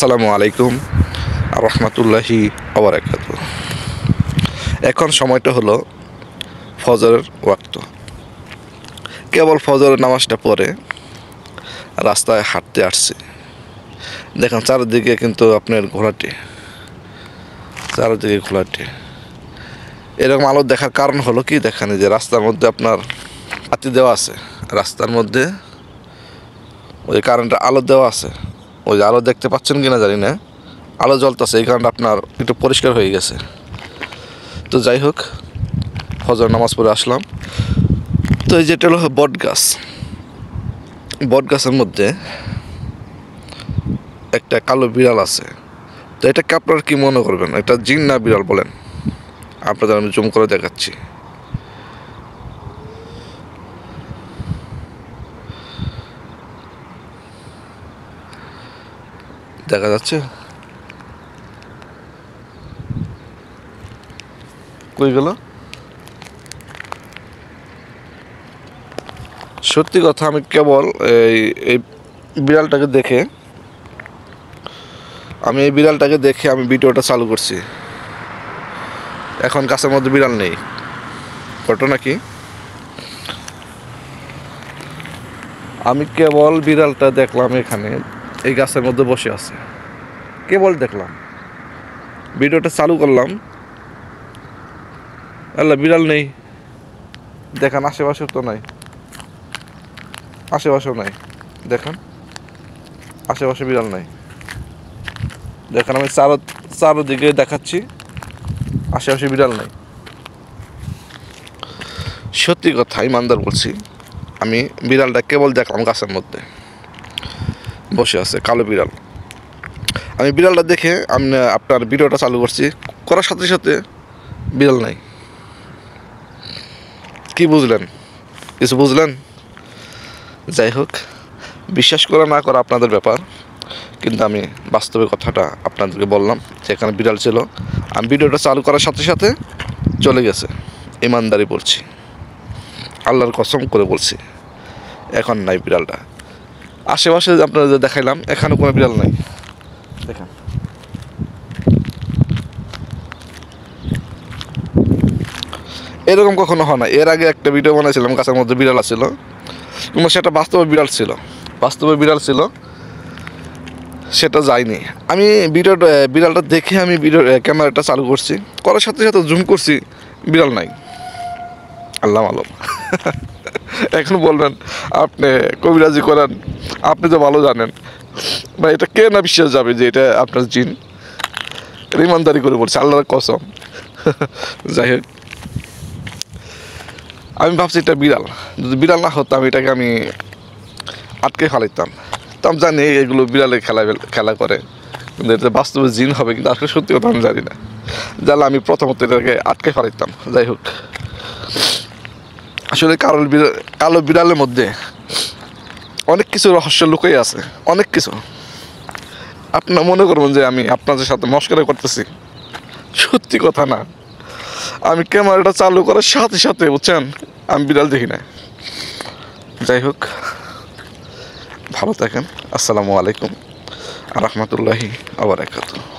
আসসালামু আলাইকুম রহমতুল্লাহি ওয়াবারাকাতুহু। এখন সময়টা হলো ফজরের ওয়াক্ত। কেবল ফজরের নামাজটা পড়ে রাস্তায় হাঁটতে আসছি। দেখেন চারিদিকে কিন্তু আপনার ঘোলাটে, চারিদিকে ঘোলাটে। এরকম আলো দেখার কারণ হলো কি, দেখেন যে রাস্তার মধ্যে আপনার বাতি দেওয়া আছে, রাস্তার মধ্যে ওই কারেন্টের আলো দেওয়া আছে। ওই যে আলো দেখতে পাচ্ছেন কিনা জানি না, আলো জ্বলতেছে, এই কারণে আপনার একটু পরিষ্কার হয়ে গেছে। তো যাই হোক, ফজর নামাজ পড়ে আসলাম। তো এই যেটা হলো বট গাছ, বট গাছের মধ্যে একটা কালো বিড়াল আছে। তো এটাকে আপনারা কি মনে করবেন, এটা জিন না বিড়াল বলেন? আপনাদের আমি জুম করে দেখাচ্ছি। দেখা যাচ্ছে? কই গেল? সত্যি কথা, আমি কেবল এই বিড়ালটাকে দেখে আমি ভিডিওটা চালু করছি। এখন গাছের মধ্যে বিড়াল নেই। ঘটনা কি, আমি কেবল বিড়ালটা দেখলাম এখানে এই গাছের মধ্যে বসে আছে, কেবল দেখলাম, ভিডিওটা চালু করলাম, আল্লাহ বিড়াল নেই। দেখেন আশেপাশে তো নাই, আশেপাশেও নাই। দেখেন আশেপাশে বিড়াল নাই। দেখেন আমি চারোদিকে দেখাচ্ছি, আশেপাশে বিড়াল নাই। সত্যি কথা, ইমানদার বলছি, আমি বিড়ালটা কেবল দেখলাম গাছের মধ্যে বসে আছে, কালো বিড়াল। আমি বিড়ালটা দেখে আপনার ভিডিওটা চালু করছি, করার সাথে সাথে বিড়াল নাই। কি বুঝলেন? কিছু বুঝলেন? যাই হোক, বিশ্বাস করা না করা আপনাদের ব্যাপার, কিন্তু আমি বাস্তবে কথাটা আপনাদেরকে বললাম যে এখানে বিড়াল ছিল। আমি ভিডিওটা চালু করার সাথে সাথে চলে গেছে। ইমানদারি বলছি, আল্লাহর কসম করে বলছি, এখন নাই বিড়ালটা। আশেপাশে আপনাদের দেখাইলাম, এখানে কোনো বিড়াল নাই। দেখেন এরকম কখনো হয় না। এর আগে একটা ভিডিও বানাইছিলাম, গাছের মধ্যে বিড়াল ছিল, কিন্তু সেটা বাস্তবে বিড়াল ছিল, সেটা যায়নি। আমি বিড়ালটা দেখে আমি ক্যামেরাটা চালু করছি, করার সাথে সাথে জুম করছি, বিড়াল নাই। আল্লাহ মালুম। এখন বলবেন আপনি কবিরাজি করেন, আপনি তো ভালো জানেন বা এটা কে না বিশ্বাস যাবে যে এটা আপনার জিন? ইমানদারি করে বলছি, আল্লাহর কসম। যাই হোক, আমি ভাবছি এটা বিড়াল। যদি বিড়াল না হতো, এটাকে আমি আটকে ফেলাইতাম। তো আমি জানি এগুলো বিড়ালে খেলা করে, কিন্তু এটা বাস্তবে জিন হবে, কিন্তু আসলে সত্যি কথা আমি জানি না। জানলে আমি প্রথমত এটাকে আটকে ফেলাইতাম। যাই হোক, আসলে কালো বিড়ালের মধ্যে অনেক কিছু রহস্য লুকিয়ে আছে, অনেক কিছু। আপনার মনে করবেন যে আমি আপনাদের সাথে মশকরা করতেছি, সত্যি কথা না। আমি ক্যামেরাটা চালু করার সাথে সাথে, বুঝছেন, আমি বিড়াল দেখি না। যাই হোক, ভালো থাকেন। আসসালামু আলাইকুম রহমতুল্লাহি ওয়া বারাকাতুহু।